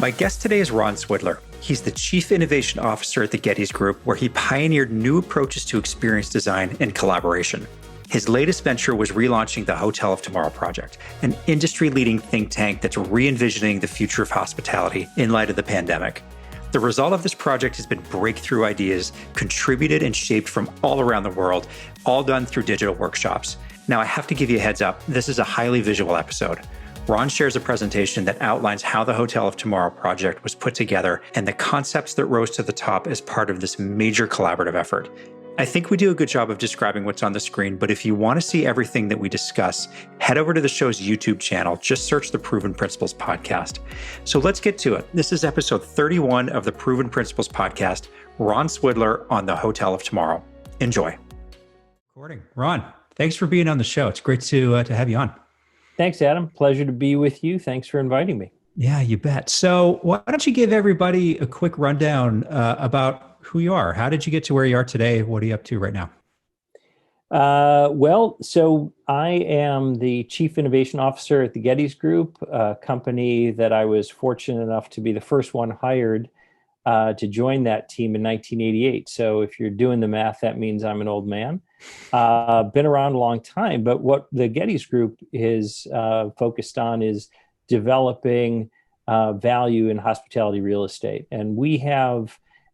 My guest today is Ron Swidler. He's the Chief Innovation Officer at the Gettys Group, where he pioneered new approaches to experience design and collaboration. His latest venture was relaunching the Hotel of Tomorrow project, an industry-leading think tank that's re-envisioning the future of hospitality in light of the pandemic. The result of this project has been breakthrough ideas contributed and shaped from all around the world, all done through digital workshops. Now, I have to give you a heads up, this is a highly visual episode. Ron shares a presentation that outlines how the Hotel of Tomorrow project was put together and the concepts that rose to the top as part of this major collaborative effort. I think we do a good job of describing what's on the screen, but if you want to see everything that we discuss, head over to the show's YouTube channel. Just search the Proven Principles podcast. So let's get to it. This is episode 31 of the Proven Principles podcast, Ron Swidler on the Hotel of Tomorrow. Enjoy. Recording. Ron, thanks for being on the show. It's great to have you on. Thanks, Adam. Pleasure to be with you. Thanks for inviting me. Yeah, you bet. So why don't you give everybody a quick rundown about who you are? How did you get to where you are today? What are you up to right now? So I am the Chief Innovation Officer at the Gettys Group, a company that I was fortunate enough to be the first one hired to join that team in 1988. So if you're doing the math, that means I'm an old man. Been around a long time, but what the Gettys Group is focused on is developing value in hospitality real estate. And we've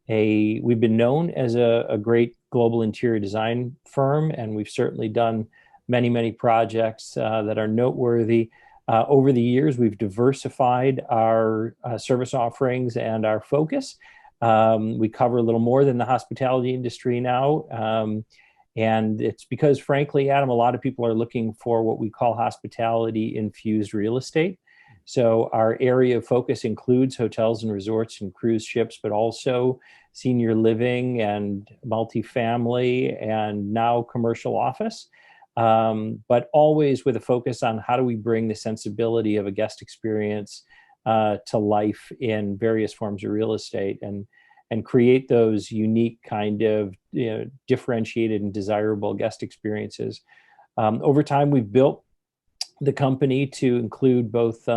been known as a great global interior design firm, and we've certainly done many, many projects that are noteworthy. Over the years, we've diversified our service offerings and our focus. We cover a little more than the hospitality industry now. And it's because, frankly, Adam, a lot of people are looking for what we call hospitality-infused real estate. So our area of focus includes hotels and resorts and cruise ships, but also senior living and multifamily and now commercial office. But always with a focus on how do we bring the sensibility of a guest experience to life in various forms of real estate and create those unique kind of differentiated and desirable guest experiences. Over time, we've built the company to include both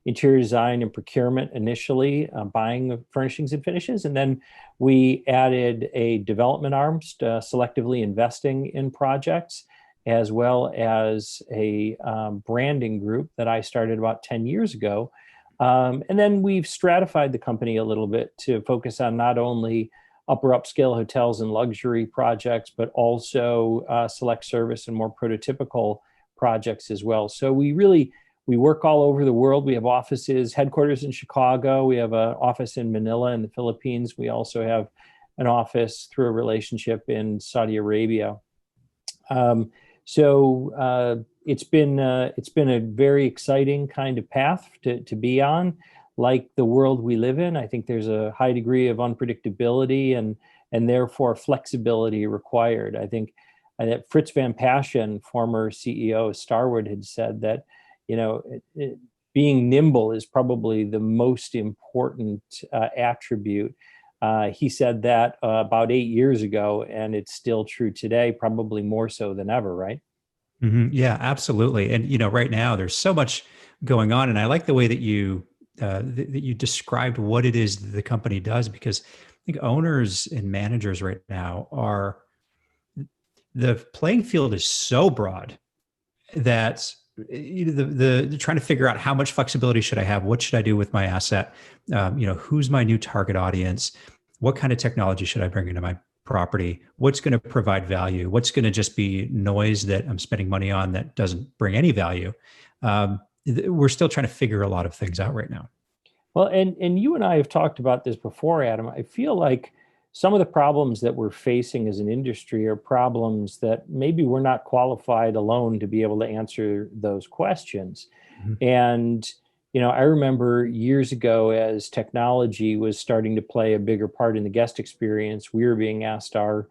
interior design and procurement initially, buying of furnishings and finishes. And then we added a development arm, selectively investing in projects, as well as a branding group that I started about 10 years ago. And then we've stratified the company a little bit to focus on not only upper upscale hotels and luxury projects, but also select service and more prototypical projects as well. So we work all over the world. We have offices, headquarters in Chicago. We have an office in Manila in the Philippines. We also have an office through a relationship in Saudi Arabia. So it's been a very exciting kind of path to be on. Like the world we live in, I think there's a high degree of unpredictability and therefore flexibility required. I think that Fritz Van Paschen, former CEO of Starwood, had said that being nimble is probably the most important attribute. He said that about 8 years ago, and it's still true today, probably more so than ever, right? Mm-hmm. Yeah, absolutely. And, right now there's so much going on. And I like the way that you described what it is the company does, because I think owners and managers right now the playing field is so broad that the trying to figure out how much flexibility should I have? What should I do with my asset? Who's my new target audience? What kind of technology should I bring into my property? What's going to provide value? What's going to just be noise that I'm spending money on that doesn't bring any value? We're still trying to figure a lot of things out right now. Well, and you and I have talked about this before, Adam. I feel like some of the problems that we're facing as an industry are problems that maybe we're not qualified alone to be able to answer those questions. Mm-hmm. And, I remember years ago as technology was starting to play a bigger part in the guest experience, we were being asked our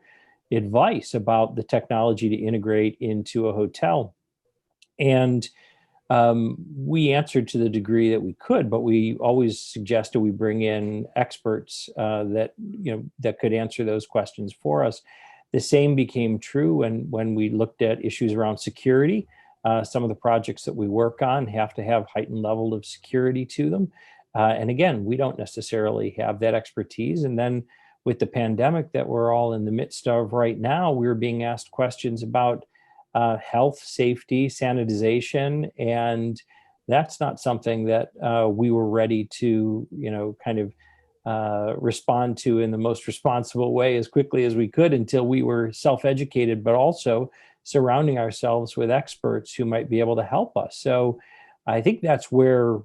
advice about the technology to integrate into a hotel. And we answered to the degree that we could, but we always suggested we bring in experts that could answer those questions for us. The same became true when we looked at issues around security. Some of the projects that we work on have to have heightened level of security to them. And again, we don't necessarily have that expertise. And then with the pandemic that we're all in the midst of right now, we're being asked questions about health, safety, sanitization, and that's not something that we were ready to, kind of respond to in the most responsible way as quickly as we could until we were self-educated, but also surrounding ourselves with experts who might be able to help us. So I think that's where,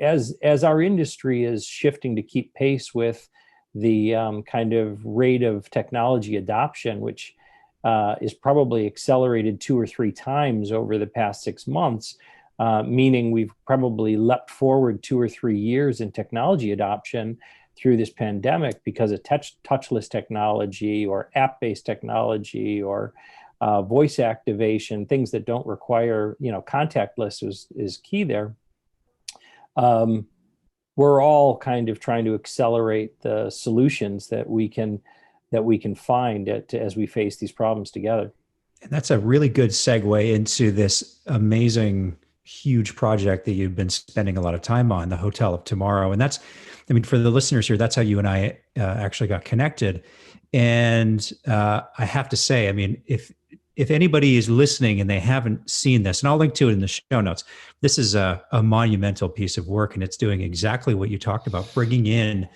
as our industry is shifting to keep pace with the kind of rate of technology adoption, which is probably accelerated 2 or 3 times over the past 6 months, meaning we've probably leapt forward 2 or 3 years in technology adoption through this pandemic because of touchless technology or app-based technology or voice activation, things that don't require, contactless is key there. We're all kind of trying to accelerate the solutions that we can find as we face these problems together. And that's a really good segue into this amazing, huge project that you've been spending a lot of time on, the Hotel of Tomorrow. And that's, for the listeners here, that's how you and I actually got connected. And I have to say, if anybody is listening and they haven't seen this, and I'll link to it in the show notes, this is a monumental piece of work, and it's doing exactly what you talked about, bringing in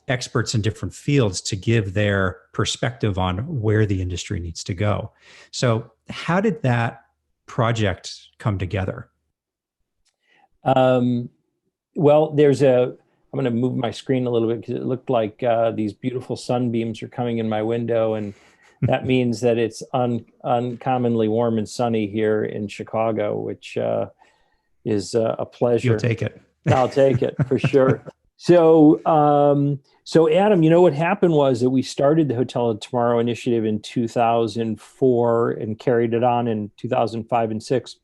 experts in different fields to give their perspective on where the industry needs to go. So how did that project come together? Well, I'm going to move my screen a little bit because it looked like these beautiful sunbeams are coming in my window, and that means that it's uncommonly warm and sunny here in Chicago, which is a pleasure. You'll take it. I'll take it for sure. So Adam, what happened was that we started the Hotel of Tomorrow initiative in 2004 and carried it on in 2005 and 6.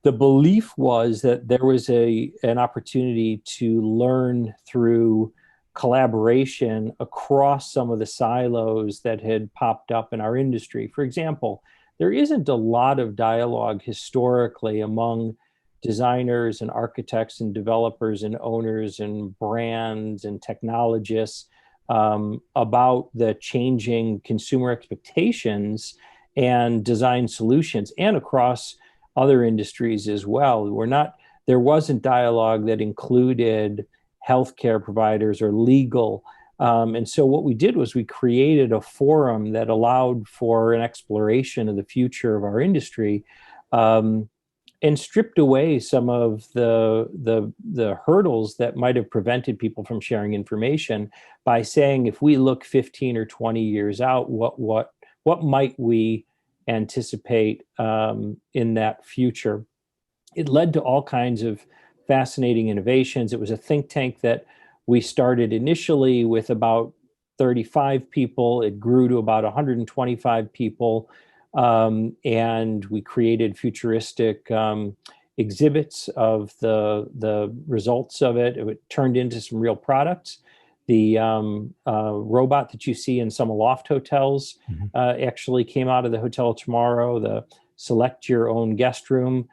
The belief was that there was an opportunity to learn through collaboration across some of the silos that had popped up in our industry. For example, there isn't a lot of dialogue historically among designers and architects and developers and owners and brands and technologists about the changing consumer expectations and design solutions, and across other industries as well. There wasn't dialogue that included healthcare providers or legal. And so what we did was we created a forum that allowed for an exploration of the future of our industry, and stripped away some of the hurdles that might have prevented people from sharing information by saying, if we look 15 or 20 years out, what might we anticipate in that future? It led to all kinds of fascinating innovations. It was a think tank that we started initially with about 35 people. It grew to about 125 people. And we created futuristic exhibits of the results of it. It turned into some real products. The robot that you see in some loft hotels actually came out of the Hotel of Tomorrow. The select your own guest room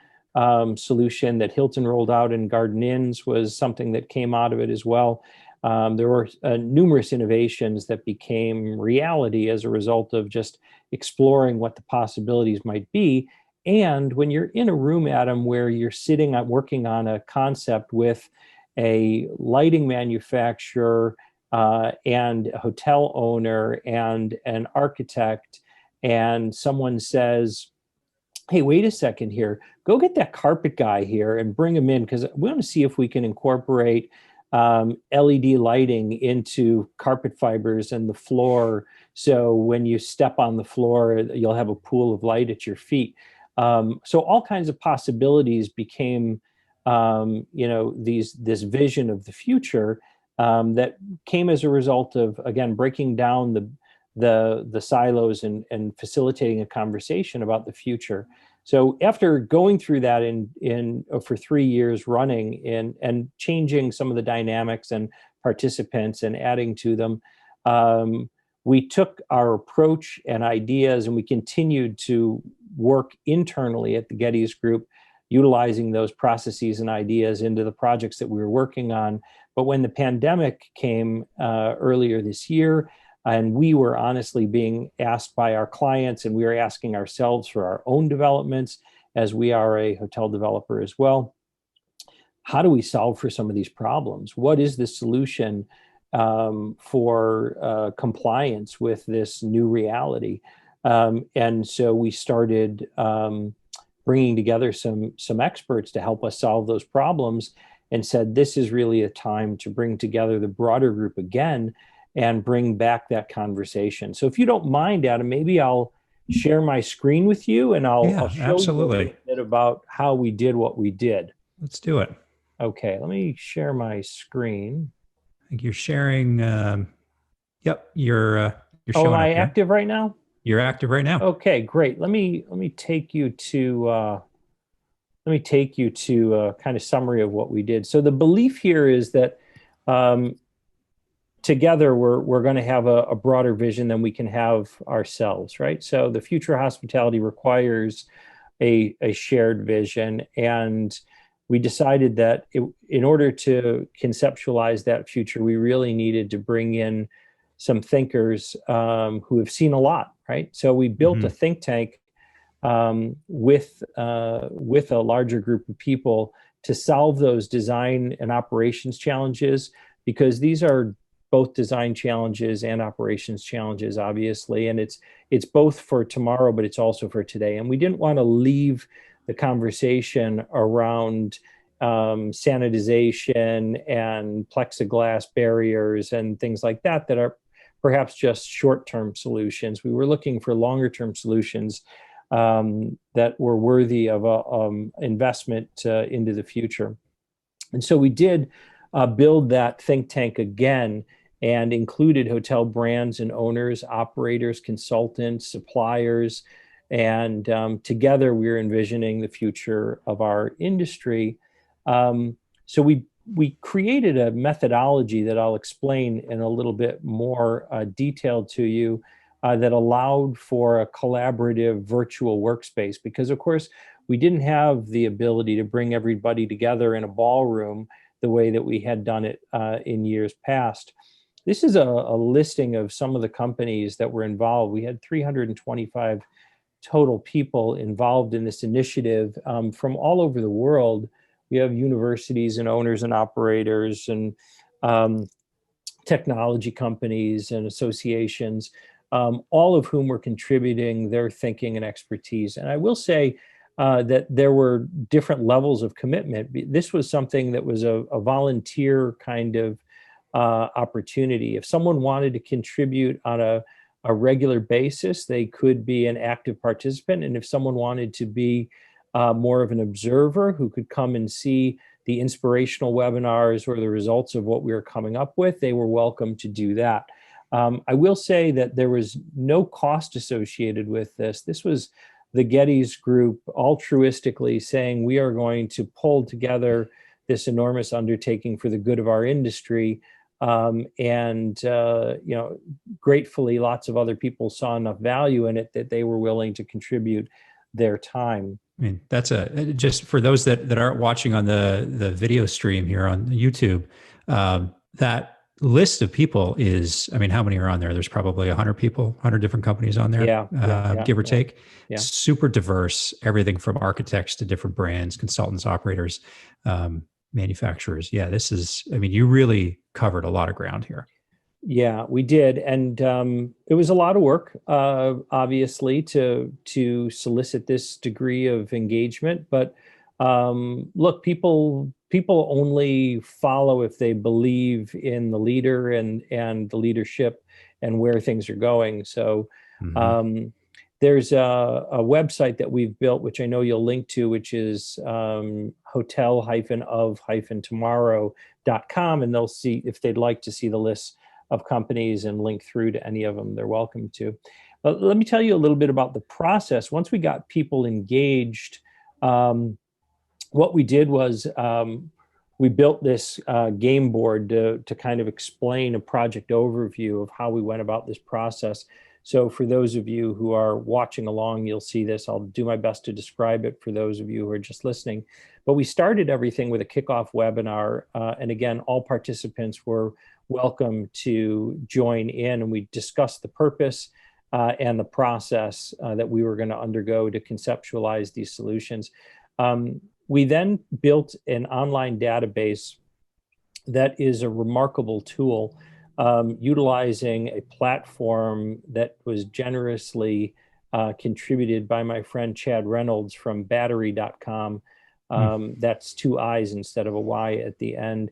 solution that Hilton rolled out in Garden Inns was something that came out of it as well. There were numerous innovations that became reality as a result of just exploring what the possibilities might be. And when you're in a room, Adam, where you're sitting working on a concept with a lighting manufacturer and a hotel owner and an architect, and someone says, hey, wait a second here, go get that carpet guy here and bring him in, because we want to see if we can incorporate LED lighting into carpet fibers and the floor. So when you step on the floor, you'll have a pool of light at your feet. So all kinds of possibilities became, this vision of the future that came as a result of, again, breaking down the silos and facilitating a conversation about the future. So after going through that for 3 years running and changing some of the dynamics and participants and adding to them, we took our approach and ideas and we continued to work internally at the Gettys Group utilizing those processes and ideas into the projects that we were working on. But when the pandemic came earlier this year, and we were honestly being asked by our clients, and we were asking ourselves for our own developments, as we are a hotel developer as well, how do we solve for some of these problems? What is the solution for compliance with this new reality? And so we started bringing together some experts to help us solve those problems, and said, this is really a time to bring together the broader group again and bring back that conversation. So if you don't mind, Adam, maybe I'll share my screen with you, and I'll show absolutely. you a bit about how we did what we did. Let's do it. Okay, let me share my screen. I think you're sharing. Yep, you're Oh, showing am I up here. active right now? You're active right now. Okay, great. Let me take you to a kind of summary of what we did. So the belief here is that together we're going to have a broader vision than we can have ourselves, right? So the future of hospitality requires a shared vision, and we decided that in order to conceptualize that future, we really needed to bring in some thinkers who have seen a lot, right? So we built a think tank with a larger group of people to solve those design and operations challenges, because these are both design challenges and operations challenges, obviously, and it's both for tomorrow, but it's also for today. And we didn't want to leave the conversation around sanitization and plexiglass barriers and things like that are perhaps just short-term solutions. We were looking for longer-term solutions that were worthy of investment into the future. And so we did build that think tank again, and included hotel brands and owners, operators, consultants, suppliers, and together we're envisioning the future of our industry. So we created a methodology that I'll explain in a little bit more detail to you, that allowed for a collaborative virtual workspace, because of course we didn't have the ability to bring everybody together in a ballroom the way that we had done it in years past. This is a listing of some of the companies that were involved. We had 325 total people involved in this initiative from all over the world. We have universities and owners and operators and technology companies and associations, all of whom were contributing their thinking and expertise. And I will say that there were different levels of commitment. This was something that was a volunteer kind of opportunity. If someone wanted to contribute on a regular basis, they could be an active participant. And if someone wanted to be more of an observer who could come and see the inspirational webinars or the results of what we were coming up with, they were welcome to do that. I will say that there was no cost associated with this. This was the Gettys Group altruistically saying, we are going to pull together this enormous undertaking for the good of our industry. Gratefully, lots of other people saw enough value in it that they were willing to contribute their time. I mean, that's just for those that aren't watching on the video stream here on YouTube, that list of people is, I mean, how many are on there? There's probably 100 people, 100 different companies on there, give or take. Yeah. Super diverse, everything from architects to different brands, consultants, operators, manufacturers. Yeah, this is, I mean, you really covered a lot of ground here. Yeah, we did. And it was a lot of work, obviously, to solicit this degree of engagement. But look, people only follow if they believe in the leader and the leadership and where things are going. So there's a website that we've built, which I know you'll link to, which is hotel-of-tomorrow.com. And they'll see, if they'd like to see the list of companies and link through to any of them, they're welcome to. But let me tell you a little bit about the process. Once we got people engaged, what we did was we built this game board to kind of explain a project overview of how we went about this process. So for those of you who are watching along, you'll see this. I'll do my best to describe it for those of you who are just listening. But we started everything with a kickoff webinar. And again, all participants were welcome to join in, and we discussed the purpose and the process that we were going to undergo to conceptualize these solutions. We then built an online database that is a remarkable tool, utilizing a platform that was generously contributed by my friend Chad Reynolds from battery.com. That's 2 I's instead of a Y at the end.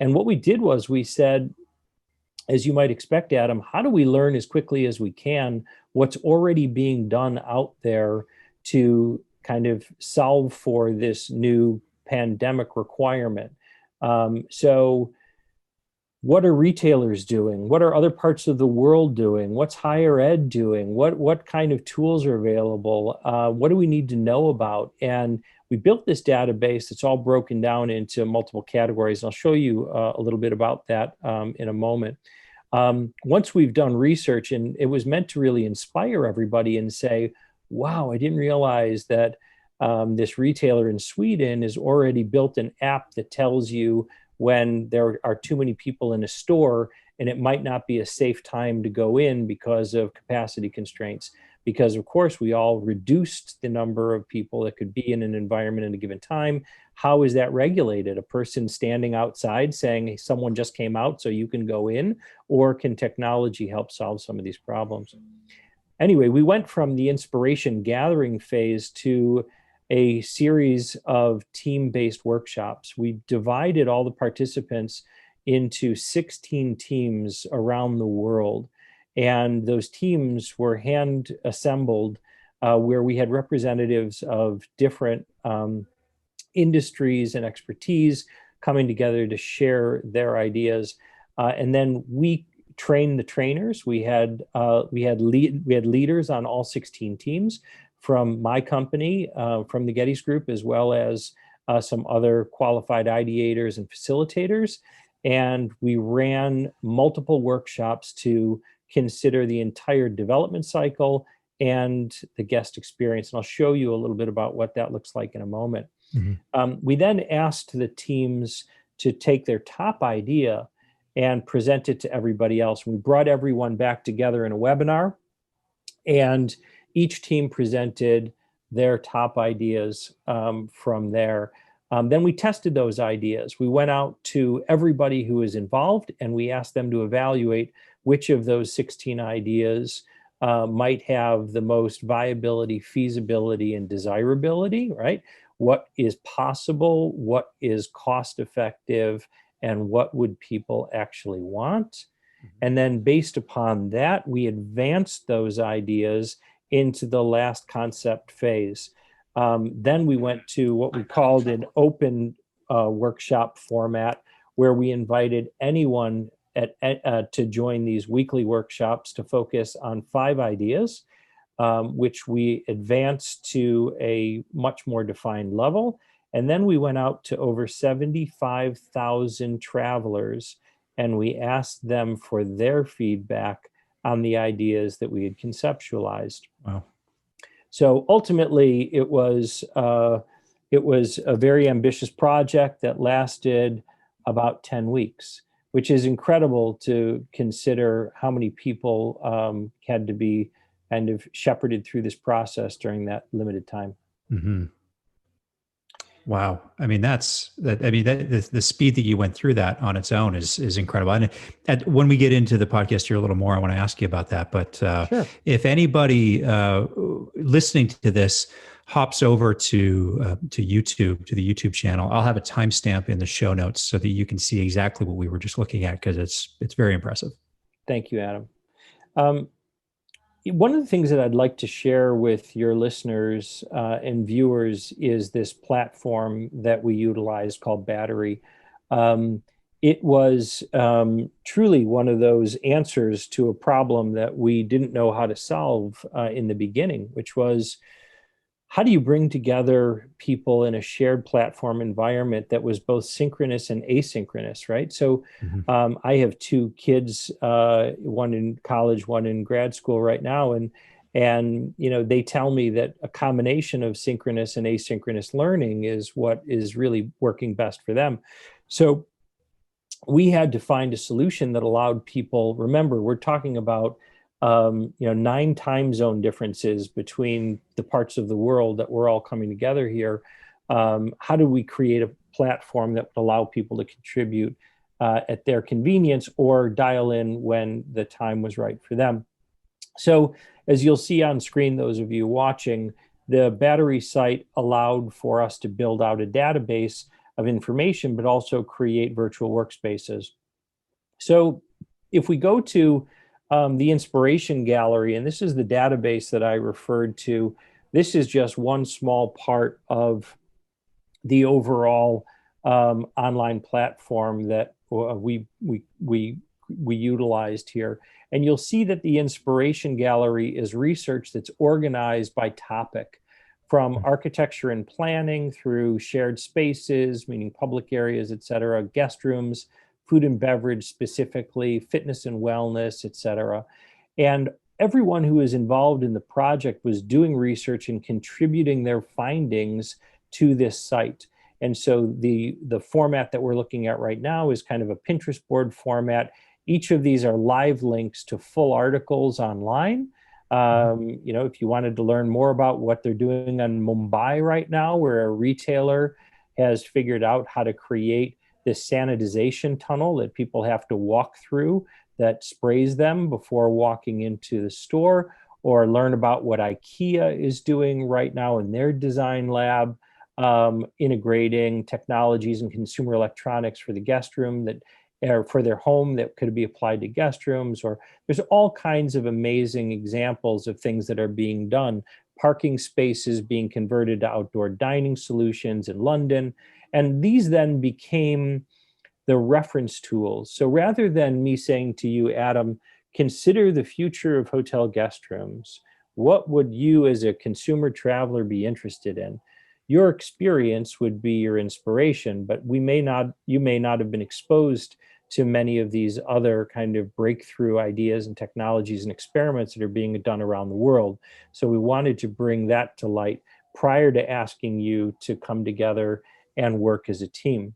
And what we did was we said, as you might expect, Adam, how do we learn as quickly as we can what's already being done out there to kind of solve for this new pandemic requirement? So what are retailers doing? What are other parts of the world doing? What's higher ed doing? What kind of tools are available? What do we need to know about? And we built this database that's all broken down into multiple categories. I'll show you a little bit about that in a moment. Once we've done research, and it was meant to really inspire everybody and say, wow, I didn't realize that this retailer in Sweden has already built an app that tells you when there are too many people in a store and it might not be a safe time to go in because of capacity constraints. Because of course we all reduced the number of people that could be in an environment at a given time. How is that regulated? A person standing outside saying, hey, someone just came out so you can go in? Or can technology help solve some of these problems? Anyway, we went from the inspiration gathering phase to a series of team-based workshops. We divided all the participants into 16 teams around the world. And those teams were hand assembled where we had representatives of different industries and expertise coming together to share their ideas. And then we trained the trainers. We had leaders on all 16 teams from my company, from the Gettys Group, as well as some other qualified ideators and facilitators. And we ran multiple workshops to consider the entire development cycle and the guest experience. And I'll show you a little bit about what that looks like in a moment. We then asked the teams to take their top idea and present it to everybody else. We brought everyone back together in a webinar, and each team presented their top ideas from there. Then we tested those ideas. We went out to everybody who was involved and we asked them to evaluate which of those 16 ideas might have the most viability, feasibility, and desirability, right? What is possible, what is cost effective, and what would people actually want? And then based upon that, we advanced those ideas into the last concept phase. Then we went to what we called an open workshop format, where we invited anyone to join these weekly workshops to focus on 5 ideas, which we advanced to a much more defined level. And then we went out to over 75,000 travelers, and we asked them for their feedback on the ideas that we had conceptualized. Wow. So ultimately, it was a very ambitious project that lasted about 10 weeks, which is incredible to consider how many people had to be kind of shepherded through this process during that limited time. Mm-hmm. Wow. I mean, the speed that you went through that on its own is incredible. And when we get into the podcast here a little more, I want to ask you about that. But Sure. If anybody listening to this hops over to YouTube, to the YouTube channel, I'll have a timestamp in the show notes so that you can see exactly what we were just looking at, because it's very impressive. Thank you, Adam. One of the things that I'd like to share with your listeners and viewers is this platform that we utilize called Battery. It was truly one of those answers to a problem that we didn't know how to solve in the beginning, which was, how do you bring together people in a shared platform environment that was both synchronous and asynchronous, right? So Mhm. I have two kids, one in college, one in grad school right now, and they tell me that a combination of synchronous and asynchronous learning is what is really working best for them. So we had to find a solution that allowed people, remember, we're talking about 9 time zone differences between the parts of the world that we're all coming together here. How do we create a platform that would allow people to contribute at their convenience or dial in when the time was right for them? So as you'll see on screen, those of you watching, the battery site allowed for us to build out a database of information, but also create virtual workspaces. So if we go to the inspiration gallery, and this is the database that I referred to, this is just one small part of the overall online platform that we utilized here. And you'll see that the inspiration gallery is research that's organized by topic, from architecture and planning through shared spaces, meaning public areas, et cetera, guest rooms, food and beverage specifically, fitness and wellness, et cetera. And everyone who is involved in the project was doing research and contributing their findings to this site. And so the format that we're looking at right now is kind of a Pinterest board format. Each of these are live links to full articles online. If you wanted to learn more about what they're doing in Mumbai right now, where a retailer has figured out how to create this sanitization tunnel that people have to walk through that sprays them before walking into the store, or learn about what IKEA is doing right now in their design lab, integrating technologies and consumer electronics for the guest room that or for their home that could be applied to guest rooms. Or there's all kinds of amazing examples of things that are being done. Parking spaces being converted to outdoor dining solutions in London. And these then became the reference tools. So rather than me saying to you, Adam, consider the future of hotel guest rooms, what would you as a consumer traveler be interested in? Your experience would be your inspiration, but you may not have been exposed to many of these other kind of breakthrough ideas and technologies and experiments that are being done around the world. So we wanted to bring that to light prior to asking you to come together and work as a team.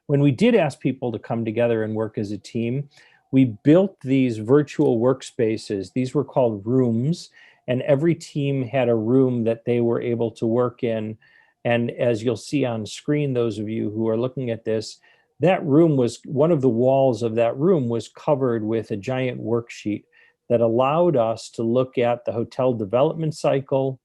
When we did ask people to come together and work as a team, we built these virtual workspaces. These were called rooms, and every team had a room that they were able to work in. And as you'll see on screen, those of you who are looking at this, that room was, one of the walls of that room was covered with a giant worksheet that allowed us to look at the hotel development cycle,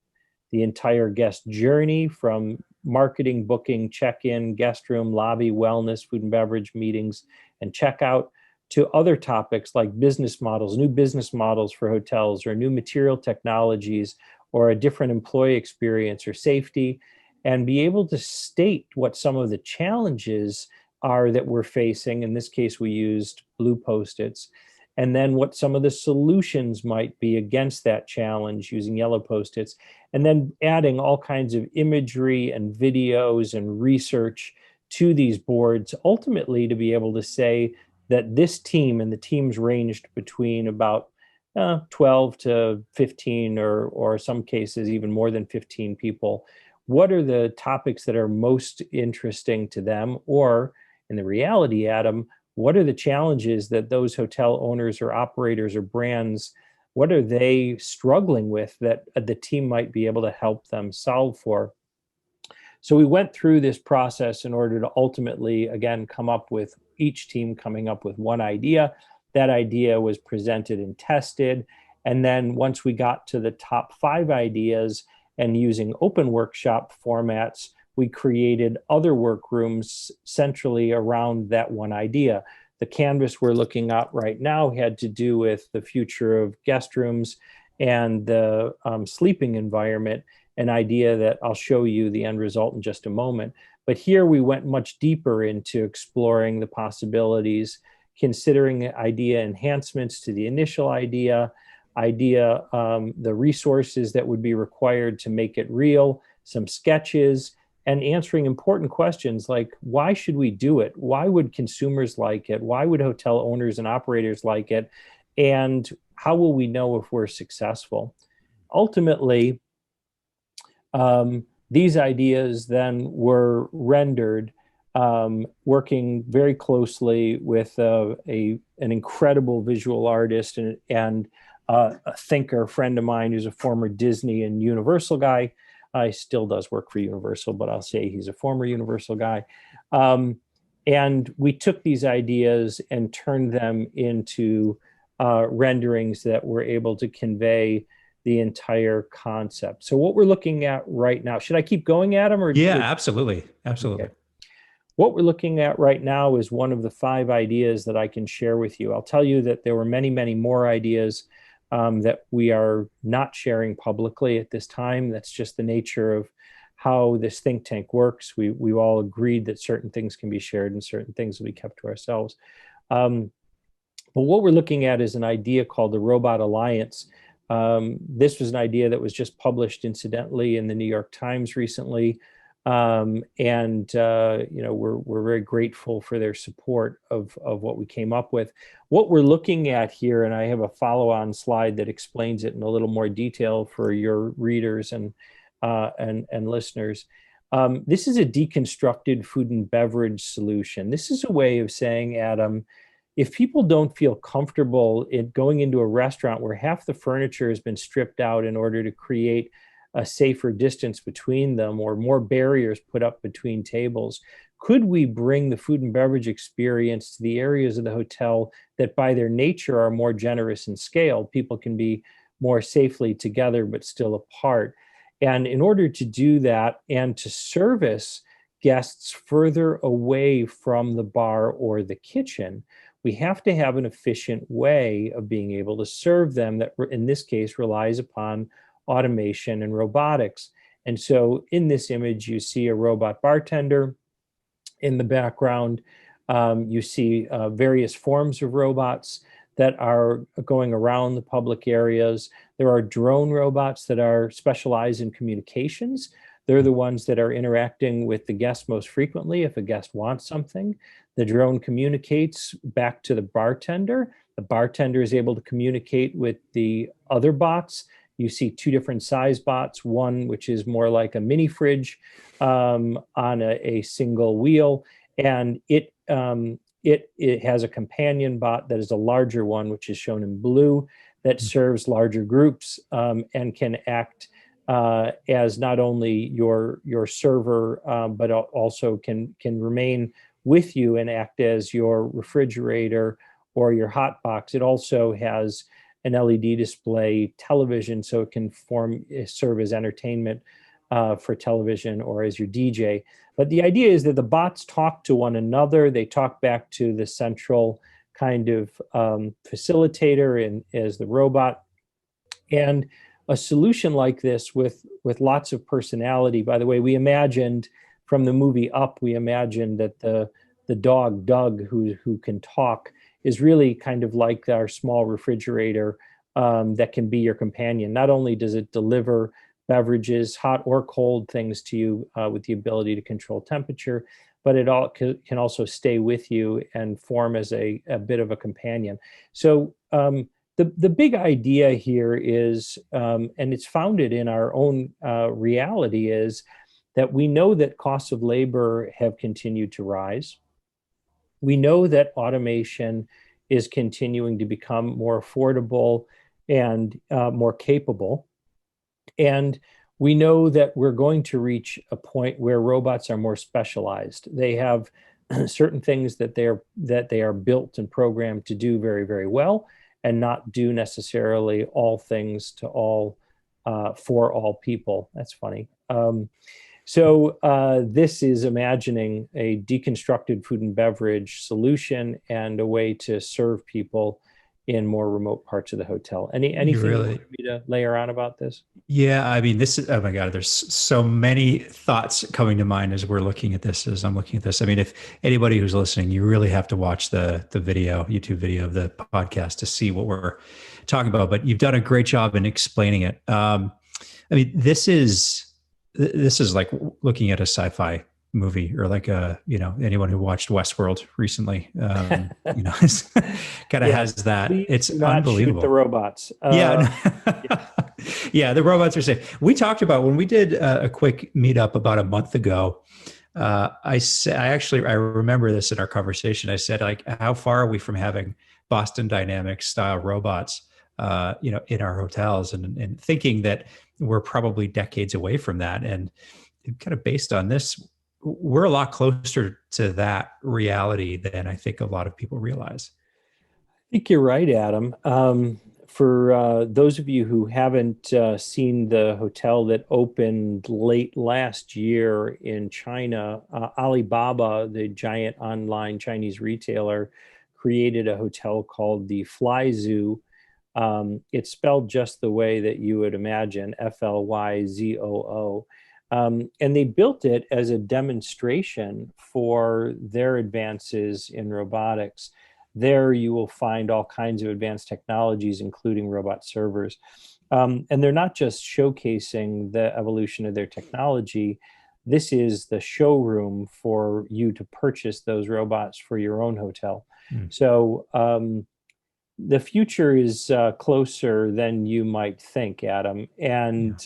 the entire guest journey from marketing, booking, check-in, guest room, lobby, wellness, food and beverage, meetings, and checkout, to other topics like business models, new business models for hotels, or new material technologies, or a different employee experience or safety, and be able to state what some of the challenges are that we're facing. In this case, we used blue Post-its. And then what some of the solutions might be against that challenge using yellow Post-its, and then adding all kinds of imagery and videos and research to these boards, ultimately to be able to say that this team, and the teams ranged between about 12 to 15, or some cases even more than 15 people, what are the topics that are most interesting to them? Or in the reality, Adam, what are the challenges that those hotel owners or operators or brands, what are they struggling with that the team might be able to help them solve for? So we went through this process in order to ultimately, again, come up with each team coming up with one idea. That idea was presented and tested. And then once we got to the top 5 ideas and using open workshop formats, we created other workrooms centrally around that one idea. The canvas we're looking at right now had to do with the future of guest rooms and the sleeping environment, an idea that I'll show you the end result in just a moment. But here we went much deeper into exploring the possibilities, considering idea enhancements to the initial idea, idea, the resources that would be required to make it real, some sketches, and answering important questions like, why should we do it? Why would consumers like it? Why would hotel owners and operators like it? And how will we know if we're successful? Ultimately, these ideas then were rendered working very closely with an incredible visual artist and a thinker, a friend of mine who's a former Disney and Universal guy. He still does work for Universal, but I'll say he's a former Universal guy. And we took these ideas and turned them into renderings that were able to convey the entire concept. So what we're looking at right now, should I keep going at them? Yeah, absolutely. Absolutely. Okay. What we're looking at right now is one of the 5 ideas that I can share with you. I'll tell you that there were many, many more ideas that we are not sharing publicly at this time. That's just the nature of how this think tank works. We all agreed that certain things can be shared and certain things will be kept to ourselves. But what we're looking at is an idea called the Robot Alliance. This was an idea that was just published incidentally in the New York Times recently. We're very grateful for their support of what we came up with. What we're looking at here, and I have a follow-on slide that explains it in a little more detail for your readers and listeners. This is a deconstructed food and beverage solution. This is a way of saying, Adam, if people don't feel comfortable going into a restaurant where half the furniture has been stripped out in order to create a safer distance between them or more barriers put up between tables, could we bring the food and beverage experience to the areas of the hotel that by their nature are more generous in scale? People can be more safely together but still apart. And in order to do that and to service guests further away from the bar or the kitchen, we have to have an efficient way of being able to serve them that, in this case, relies upon automation and robotics. And so in this image, you see a robot bartender. In the background, you see various forms of robots that are going around the public areas. There are drone robots that are specialized in communications. They're the ones that are interacting with the guest most frequently. If a guest wants something, the drone communicates back to the bartender. The bartender is able to communicate with the other bots. You see 2 different size bots, one which is more like a mini fridge on a single wheel, and it has a companion bot that is a larger one, which is shown in blue, that serves larger groups and can act as not only your server, but also can remain with you and act as your refrigerator or your hot box. It also has an LED display television, so it can serve as entertainment for television or as your DJ. But the idea is that the bots talk to one another. They talk back to the central kind of facilitator and as the robot. And a solution like this with lots of personality, by the way, we imagined from the movie Up, we imagined that the dog Doug, who can talk, is really kind of like our small refrigerator that can be your companion. Not only does it deliver beverages, hot or cold things to you with the ability to control temperature, but it can also stay with you and form as a bit of a companion. So the big idea here is, and it's founded in our own reality, is that we know that costs of labor have continued to rise. We know that automation is continuing to become more affordable and more capable. And we know that we're going to reach a point where robots are more specialized. They have certain things that they are built and programmed to do very, very well, and not do necessarily all things to all for all people. That's funny. So this is imagining a deconstructed food and beverage solution and a way to serve people in more remote parts of the hotel. You Anything you really, wanted me to layer on about this? yeah. I mean, this is, oh my God, there's so many thoughts coming to mind as we're looking at this, as I'm looking at this. I mean, if anybody who's listening, you really have to watch the video, YouTube video of the podcast to see what we're talking about. But you've done a great job in explaining it. I mean, this is like looking at a sci-fi movie, or like anyone who watched Westworld recently, it's kind of Yeah, has that. please It's do not shoot the unbelievable. robots. Yeah. Yeah. Yeah, the robots are safe. We talked about when we did a quick meetup about a month ago. I said, I remember this in our conversation. I said, like, how far are we from having Boston Dynamics style robots, in our hotels, and thinking that we're probably decades away from that. And kind of based on this, we're a lot closer to that reality than I think a lot of people realize. I think you're right, Adam. For those of you who haven't seen the hotel that opened late last year in China, Alibaba, the giant online Chinese retailer, created a hotel called the Fly Zoo. It's spelled just the way that you would imagine, Flyzoo. And they built it as a demonstration for their advances in robotics. There you will find all kinds of advanced technologies, including robot servers. And they're not just showcasing the evolution of their technology. This is the showroom for you to purchase those robots for your own hotel. Mm. So the future is closer than you might think, Adam. And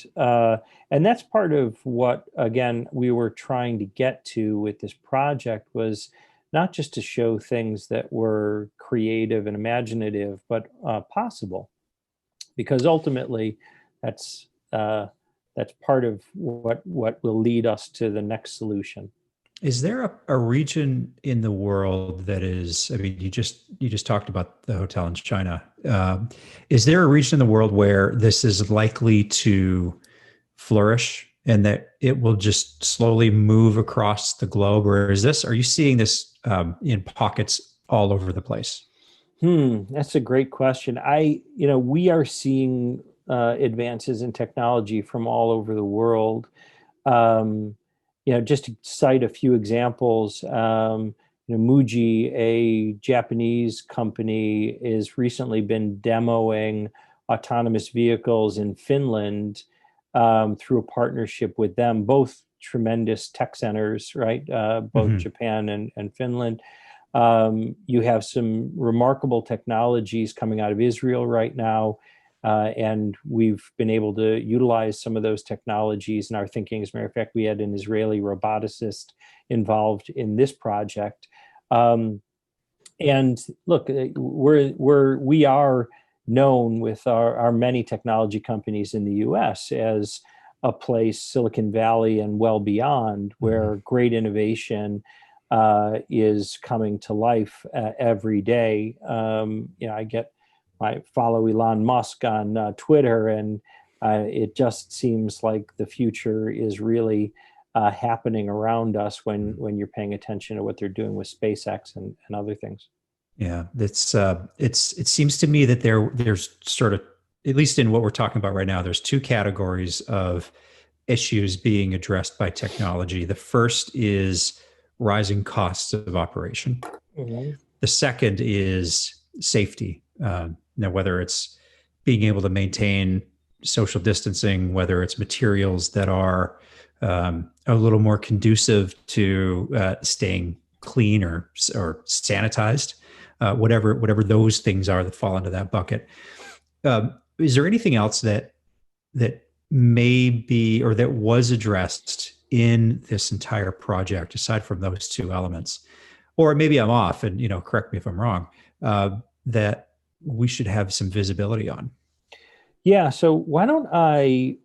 that's part of what, again, we were trying to get to with this project, was not just to show things that were creative and imaginative, but possible, because ultimately that's part of what will lead us to the next solution. Is there a region in the world that is, I mean, you just talked about the hotel in China. Is there a region in the world where this is likely to flourish and that it will just slowly move across the globe? Or are you seeing this in pockets all over the place? That's a great question. We are seeing advances in technology from all over the world. Um, just to cite a few examples, Muji, a Japanese company, has recently been demoing autonomous vehicles in Finland through a partnership with them, both tremendous tech centers, right? Both Japan and Finland. You have some remarkable technologies coming out of Israel right now. And we've been able to utilize some of those technologies in our thinking. As a matter of fact, we had an Israeli roboticist involved in this project. And look, we are known with our many technology companies in the US as a place, Silicon Valley and well beyond, where great innovation is coming to life every day. I follow Elon Musk on Twitter, and it just seems like the future is really happening around us when you're paying attention to what they're doing with SpaceX and other things. Yeah, it seems to me that there's sort of, at least in what we're talking about right now, there's two categories of issues being addressed by technology. The first is rising costs of operation. Mm-hmm. The second is safety. Now, whether it's being able to maintain social distancing, whether it's materials that are a little more conducive to staying clean or sanitized, whatever those things are that fall into that bucket. Is there anything else that may be, or that was addressed in this entire project aside from those two elements? Or maybe I'm off, and correct me if I'm wrong, that we should have some visibility on. Yeah. So why don't I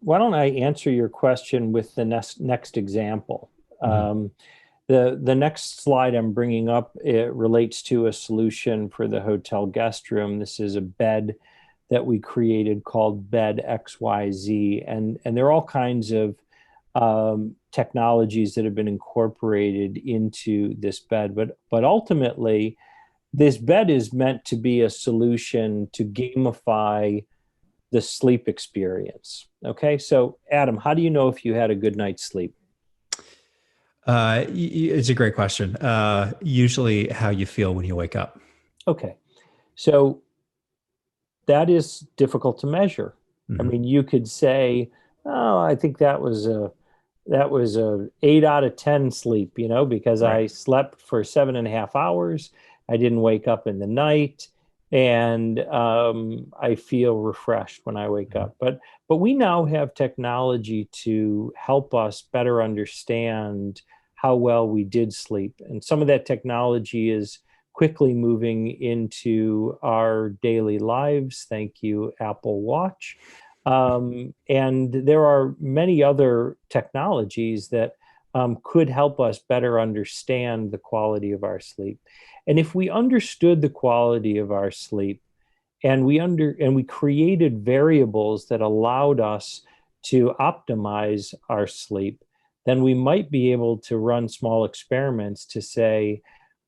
answer your question with the next example? The next slide I'm bringing up, it relates to a solution for the hotel guest room. This is a bed that we created called Bed XYZ, and there are all kinds of technologies that have been incorporated into this bed, but ultimately This bed is meant to be a solution to gamify the sleep experience. Okay, so Adam, how do you know if you had a good night's sleep? It's a great question. Usually how you feel when you wake up. Okay, so that is difficult to measure. I Mhm. mean, you could say, "Oh, I think that was a 8 out of 10 sleep," because Right. I slept for 7.5 hours. I didn't wake up in the night, and I feel refreshed when I wake Mhm. up. But we now have technology to help us better understand how well we did sleep, and some of that technology is quickly moving into our daily lives. Thank you, Apple Watch. And there are many other technologies that could help us better understand the quality of our sleep. And if we understood the quality of our sleep, and we created variables that allowed us to optimize our sleep, then we might be able to run small experiments to say,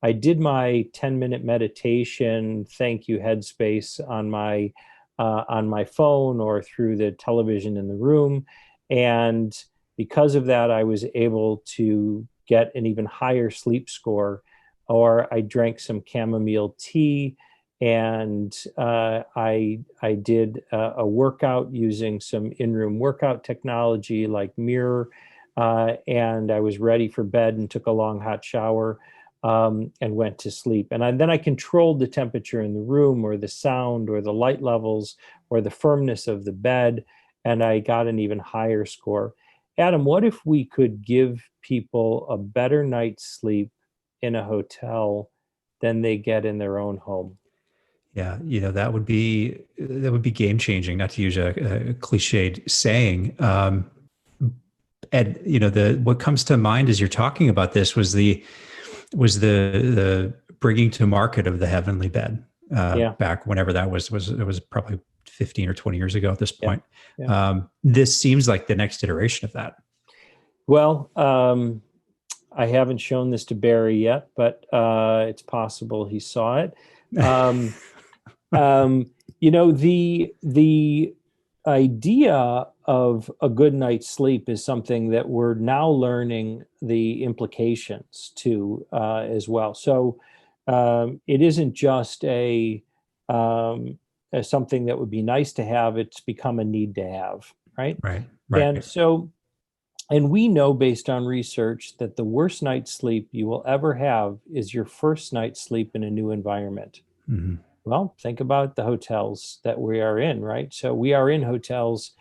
I did my 10-minute meditation, thank you, Headspace, on my phone or through the television in the room. And because of that, I was able to get an even higher sleep score. Or I drank some chamomile tea, and I did a workout using some in-room workout technology like Mirror, and I was ready for bed and took a long hot shower, and went to sleep. And then I controlled the temperature in the room, or the sound, or the light levels, or the firmness of the bed, and I got an even higher score. Adam, what if we could give people a better night's sleep in a hotel than they get in their own home? Yeah, that would be game changing. Not to use a cliched saying, and the what comes to mind as you're talking about this was the bringing to market of the heavenly bed, Yeah, back whenever that was it was probably 15 or 20 years ago at this yeah, point. yeah. This seems like the next iteration of that. Well, I haven't shown this to Barry yet, but it's possible he saw it. Um, Um, the idea of a good night's sleep is something that we're now learning the implications to, as well. So it isn't just a something that would be nice to have; it's become a need to have, right? Right, And right. so, and we know based on research that the worst night's sleep you will ever have is your first night's sleep in a new environment. Mhm. Well, think about the hotels that we are in, right? So we are in hotels.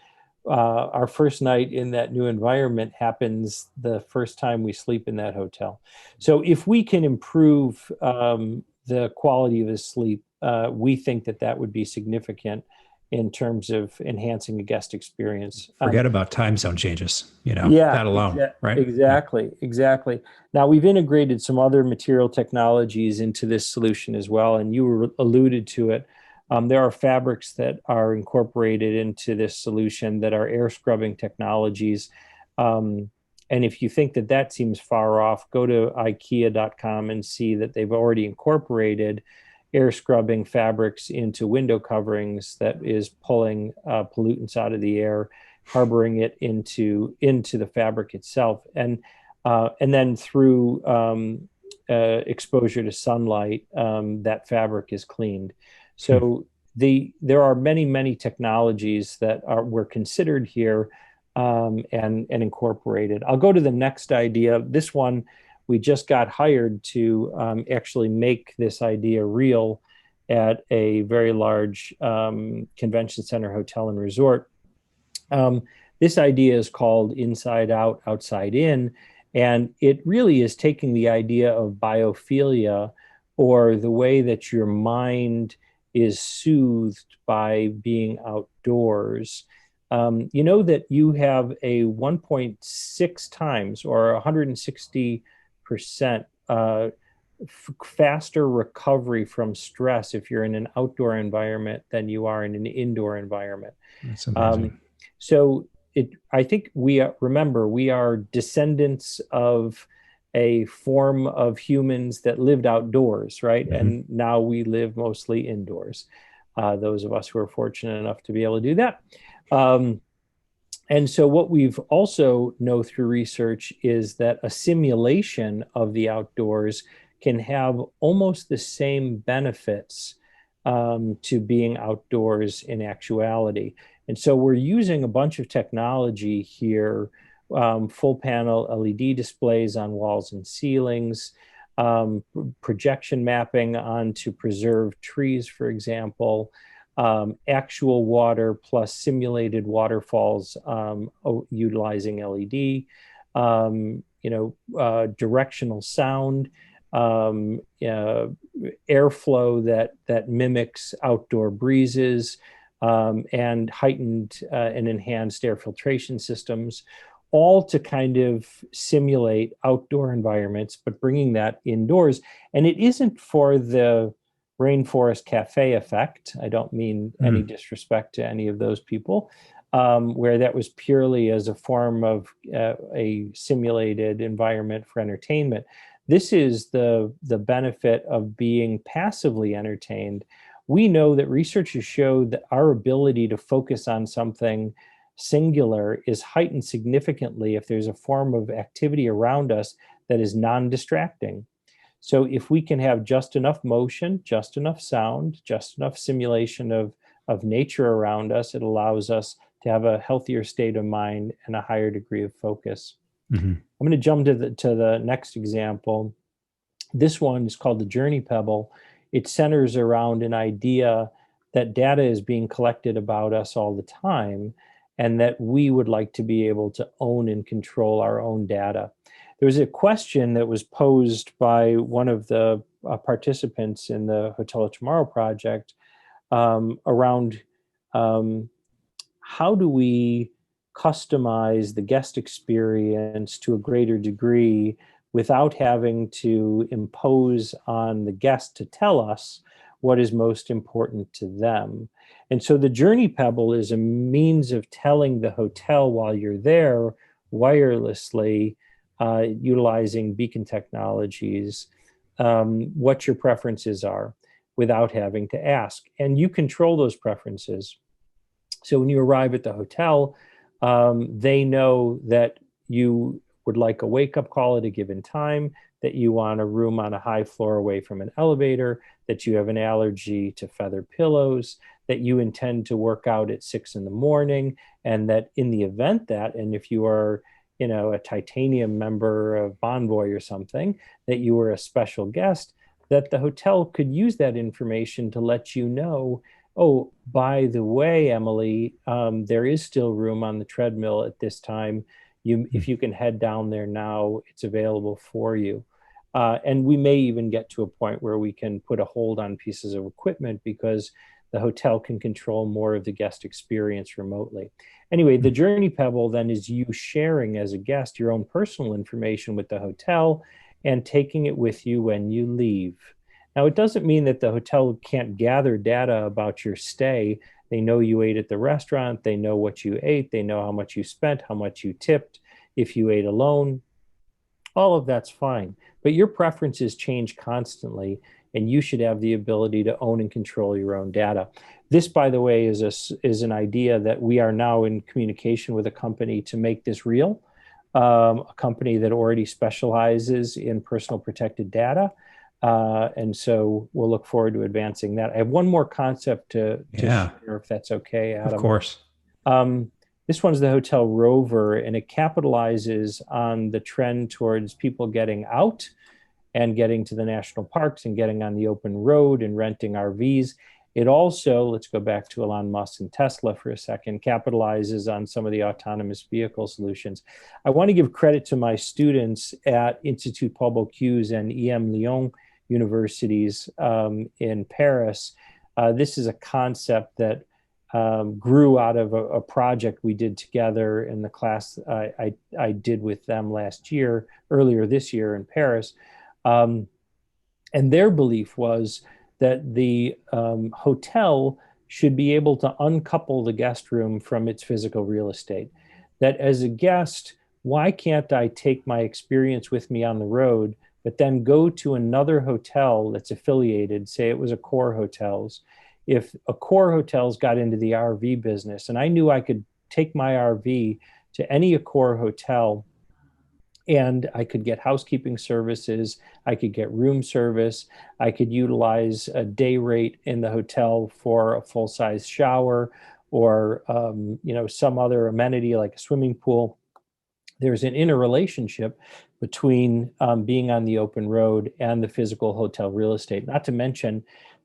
Our first night in that new environment happens the first time we sleep in that hotel. So if we can improve the quality of his sleep, we think that that would be significant in terms of enhancing a guest experience. Forget about time zone changes, Yeah, that alone, right? Yeah. exactly, exactly. Now we've integrated some other material technologies into this solution as well, and you alluded to it. There are fabrics that are incorporated into this solution that are air scrubbing technologies. Um, and if you think that that seems far off, go to IKEA.com and see that they've already incorporated air scrubbing fabrics into window coverings that is pulling pollutants out of the air, harboring it into the fabric itself, and then through exposure to sunlight, that fabric is cleaned. Hmm. So there are many technologies that were considered here, and incorporated. I'll go to the next idea. This one, we just got hired to actually make this idea real at a very large convention center, hotel, and resort. Um, this idea is called inside out, outside in, and it really is taking the idea of biophilia, or the way that your mind is soothed by being outdoors. You know that you have a 1.6 times, or 160% faster recovery from stress if you're in an outdoor environment than you are in an indoor environment. That's amazing. Um, so I think remember, we are descendants of a form of humans that lived outdoors, right? Mm-hmm. And now we live mostly indoors. Those of us who are fortunate enough to be able to do that. And so what we've also know through research is that a simulation of the outdoors can have almost the same benefits to being outdoors in actuality. And so we're using a bunch of technology here, full panel LED displays on walls and ceilings, projection mapping onto preserved trees, for example, actual water plus simulated waterfalls utilizing LED, directional sound, airflow that mimics outdoor breezes, and heightened and enhanced air filtration systems, all to kind of simulate outdoor environments, but bringing that indoors. And it isn't for the rainforest cafe effect. I don't mean any disrespect to any of those people, where that was purely as a form of a simulated environment for entertainment. This is the benefit of being passively entertained. We know that researchers show that our ability to focus on something singular is heightened significantly if there's a form of activity around us that is non-distracting. So if we can have just enough motion, just enough sound, just enough simulation of nature around us, it allows us to have a healthier state of mind and a higher degree of focus. Mm-hmm. I'm going to jump to the next example. This one is called the Journey Pebble. It centers around an idea that data is being collected about us all the time, and that we would like to be able to own and control our own data. There was a question that was posed by one of the participants in the Hotel of Tomorrow project around how do we customize the guest experience to a greater degree without having to impose on the guest to tell us what is most important to them. And so the Journey Pebble is a means of telling the hotel while you're there wirelessly, utilizing beacon technologies, what your preferences are without having to ask. And you control those preferences. So when you arrive at the hotel, they know that you would like a wake-up call at a given time, that you want a room on a high floor away from an elevator, that you have an allergy to feather pillows, that you intend to work out at 6 a.m, and that in the event that, and if you are, a titanium member of Bonvoy or something, that you were a special guest, that the hotel could use that information to let you know, oh, by the way, Emily, there is still room on the treadmill at this time. If you can head down there now, it's available for you. And we may even get to a point where we can put a hold on pieces of equipment because the hotel can control more of the guest experience remotely. Anyway, the Journey Pebble then is you sharing as a guest your own personal information with the hotel and taking it with you when you leave. Now, it doesn't mean that the hotel can't gather data about your stay. They know you ate at the restaurant. They know what you ate. They know how much you spent, how much you tipped, if you ate alone. All of that's fine. But your preferences change constantly, and you should have the ability to own and control your own data. This, by the way, is an idea that we are now in communication with a company to make this real, a company that already specializes in personal protected data. And so we'll look forward to advancing that. I have one more concept to share, if that's okay, Adam. Of course. This one's the Hotel Rover, and it capitalizes on the trend towards people getting out and getting to the national parks and getting on the open road and renting RVs. It also, let's go back to Elon Musk and Tesla for a second, capitalizes on some of the autonomous vehicle solutions. I want to give credit to my students at Institut Paul Bocuse and EM Lyon universities in Paris. This is a concept that grew out of a project we did together in the class I did with them earlier this year in Paris. And their belief was that the hotel should be able to uncouple the guest room from its physical real estate. That as a guest, why can't I take my experience with me on the road, but then go to another hotel that's affiliated, say it was Accor Hotels. If Accor Hotels got into the RV business and I knew I could take my RV to any Accor hotel and I could get housekeeping services, I could get room service, I could utilize a day rate in the hotel for a full-size shower or some other amenity like a swimming pool. There's an interrelationship between being on the open road and the physical hotel real estate. Not to mention,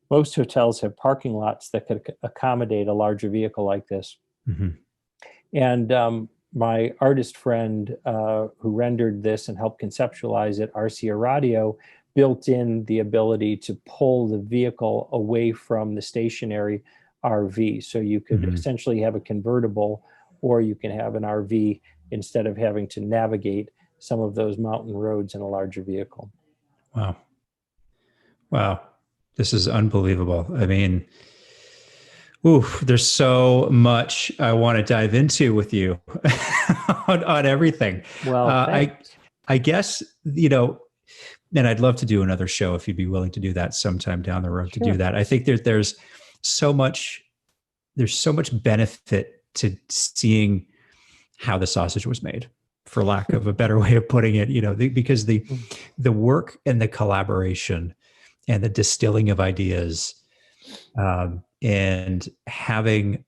most hotels have parking lots that could accommodate a larger vehicle like this. Mm-hmm. And my artist friend who rendered this and helped conceptualize it, Arcia Radio, built in the ability to pull the vehicle away from the stationary RV. So you could essentially have a convertible, or you can have an RV instead of having to navigate some of those mountain roads in a larger vehicle. Wow. Wow. This is unbelievable. I mean, there's so much I want to dive into with you on everything. Well, I guess, and I'd love to do another show if you'd be willing to do that sometime down the road. Sure. To do that. I think there's so much benefit to seeing how the sausage was made, for lack of a better way of putting it, because the work and the collaboration and the distilling of ideas, and having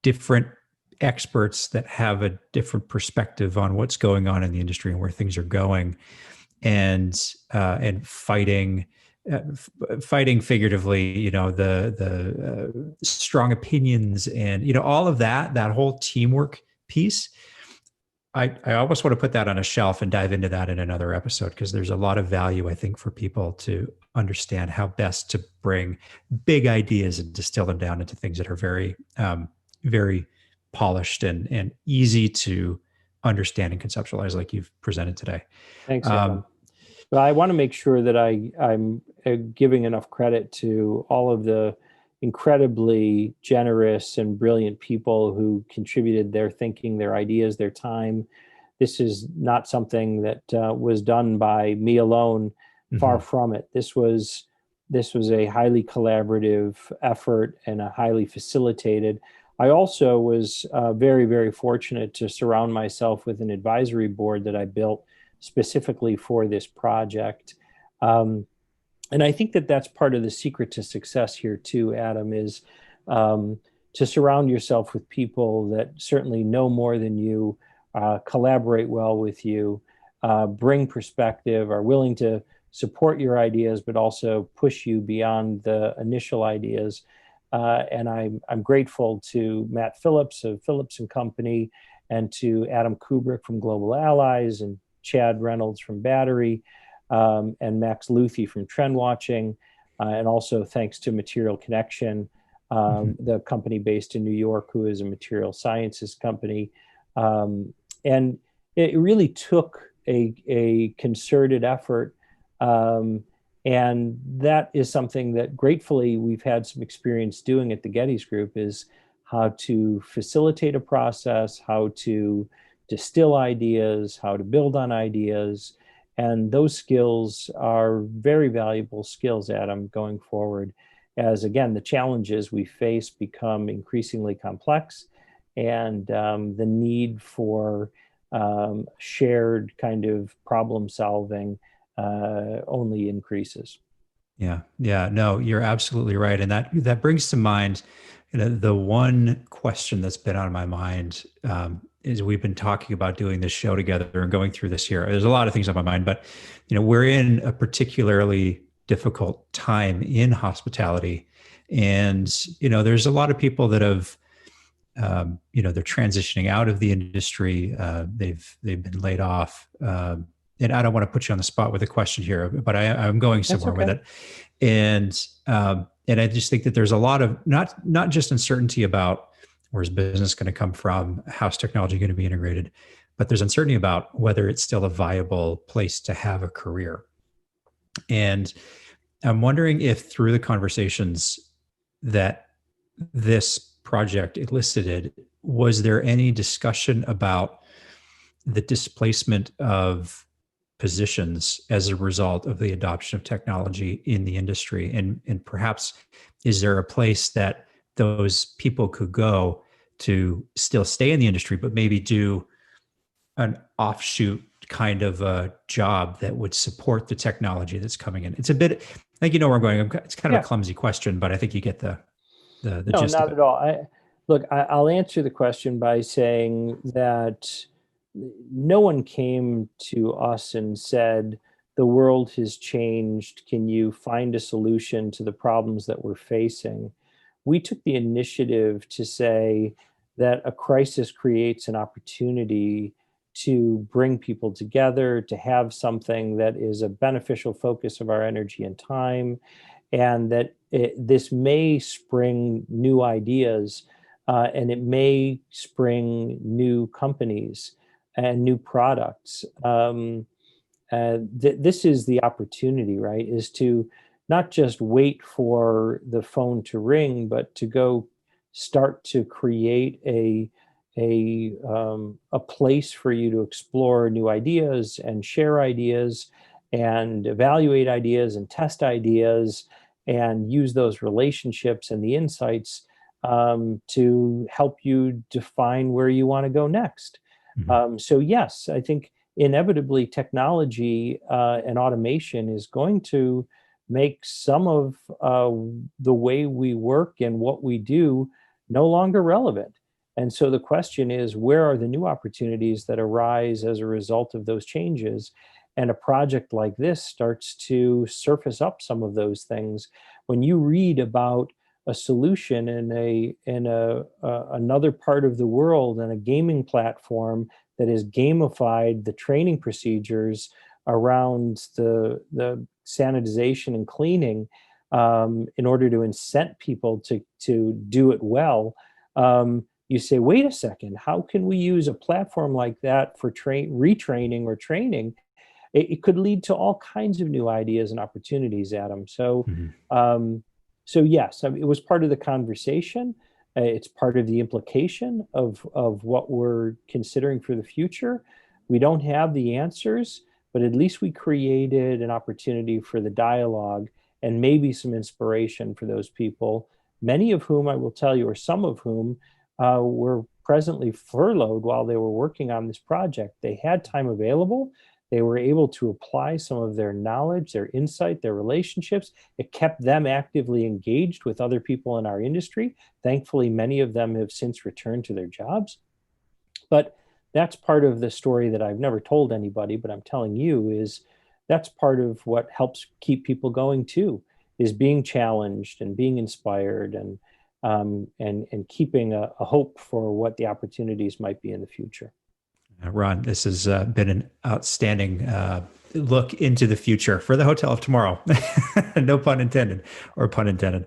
different experts that have a different perspective on what's going on in the industry and where things are going, and fighting figuratively, the strong opinions and, all of that whole teamwork piece. I almost want to put that on a shelf and dive into that in another episode, because there's a lot of value, I think, for people to understand how best to bring big ideas and distill them down into things that are very, very polished and easy to understand and conceptualize, like you've presented today. Thanks, Adam. But I want to make sure that I'm giving enough credit to all of the incredibly generous and brilliant people who contributed their thinking, their ideas, their time. This is not something that was done by me alone. Far from it. This was a highly collaborative effort and a highly facilitated. I also was very, very fortunate to surround myself with an advisory board that I built specifically for this project. And I think that that's part of the secret to success here too, Adam, is to surround yourself with people that certainly know more than you, collaborate well with you, bring perspective, are willing to support your ideas, but also push you beyond the initial ideas. And I'm grateful to Matt Phillips of Phillips and Company, and to Adam Kubrick from Global Allies, and Chad Reynolds from Battery, and Max Luthi from Trend Watching, and also thanks to Material Connection, the company based in New York, who is a material sciences company. And it really took a concerted effort, and that is something that gratefully we've had some experience doing at the Gettys Group, is how to facilitate a process, how to distill ideas, how to build on ideas. And those skills are very valuable skills, Adam, going forward, as, again, the challenges we face become increasingly complex, and the need for shared kind of problem solving only increases. Yeah. No, you're absolutely right. And that brings to mind, the one question that's been on my mind, is we've been talking about doing this show together and going through this year. There's a lot of things on my mind, but we're in a particularly difficult time in hospitality, and there's a lot of people that have, they're transitioning out of the industry. They've been laid off, and I don't want to put you on the spot with a question here, but I'm going somewhere with it, and I just think that there's a lot of not just uncertainty about where's business going to come from, how's technology going to be integrated, but there's uncertainty about whether it's still a viable place to have a career. And I'm wondering if, through the conversations that this project elicited, was there any discussion about the displacement of positions as a result of the adoption of technology in the industry? And perhaps, is there a place that those people could go to still stay in the industry, but maybe do an offshoot kind of a job that would support the technology that's coming in? It's a bit, I think you know where I'm going. It's kind of a clumsy question, but I think you get the No, gist not of it. at all. I'll answer the question by saying that no one came to us and said, the world has changed. Can you find a solution to the problems that we're facing? We took the initiative to say that a crisis creates an opportunity to bring people together, to have something that is a beneficial focus of our energy and time, and that this may spring new ideas, and it may spring new companies and new products. This is the opportunity, right? Is to not just wait for the phone to ring, but to go start to create a place for you to explore new ideas and share ideas and evaluate ideas and test ideas and use those relationships and the insights to help you define where you want to go next. Mm-hmm. So yes, I think inevitably technology and automation is going to make some of the way we work and what we do no longer relevant. And so the question is, where are the new opportunities that arise as a result of those changes? And a project like this starts to surface up some of those things. When you read about a solution in another part of the world and a gaming platform that has gamified the training procedures around the sanitization and cleaning in order to incent people to do it well, you say, wait a second, how can we use a platform like that for retraining or training? It could lead to all kinds of new ideas and opportunities, Adam. So, so yes, I mean, it was part of the conversation. It's part of the implication of what we're considering for the future. We don't have the answers, but at least we created an opportunity for the dialogue and maybe some inspiration for those people, many of whom I will tell you, or some of whom were presently furloughed while they were working on this project. They had time available. They were able to apply some of their knowledge, their insight, their relationships. It kept them actively engaged with other people in our industry. Thankfully, many of them have since returned to their jobs. But that's part of the story that I've never told anybody, but I'm telling you, is that's part of what helps keep people going too, is being challenged and being inspired and keeping a hope for what the opportunities might be in the future. Ron, this has been an outstanding look into the future for the Hotel of Tomorrow. No pun intended, or pun intended.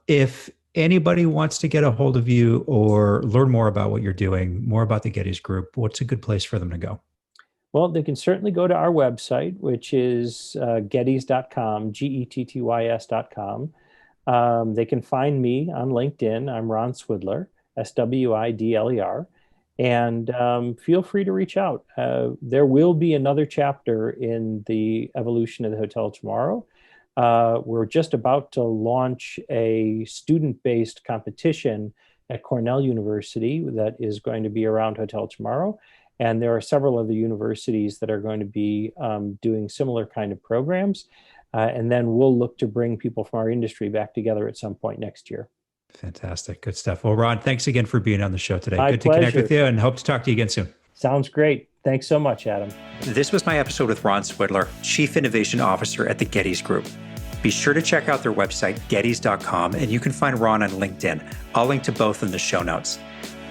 If anybody wants to get a hold of you or learn more about what you're doing, more about the Gettys Group, what's a good place for them to go? Well, they can certainly go to our website, which is gettys.com, gettys.com. They can find me on LinkedIn. I'm Ron Swidler, Swidler. And feel free to reach out. There will be another chapter in the evolution of the Hotel Tomorrow. We're just about to launch a student-based competition at Cornell University that is going to be around Hotel Tomorrow. And there are several other universities that are going to be doing similar kind of programs. And then we'll look to bring people from our industry back together at some point next year. Fantastic. Good stuff. Well, Ron, thanks again for being on the show today. My Good pleasure. to connect with you and hope to talk to you again soon. Sounds great. Thanks so much, Adam. This was my episode with Ron Swidler, Chief Innovation Officer at the Gettys Group. Be sure to check out their website, gettys.com, and you can find Ron on LinkedIn. I'll link to both in the show notes.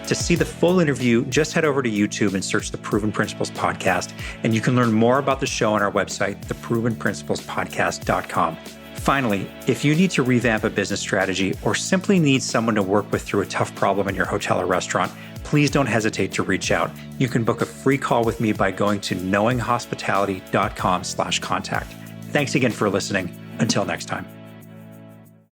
To see the full interview, just head over to YouTube and search the Proven Principles Podcast, and you can learn more about the show on our website, theprovenprinciplespodcast.com. Finally, if you need to revamp a business strategy or simply need someone to work with through a tough problem in your hotel or restaurant, please don't hesitate to reach out. You can book a free call with me by going to knowinghospitality.com/contact. Thanks again for listening. Until next time.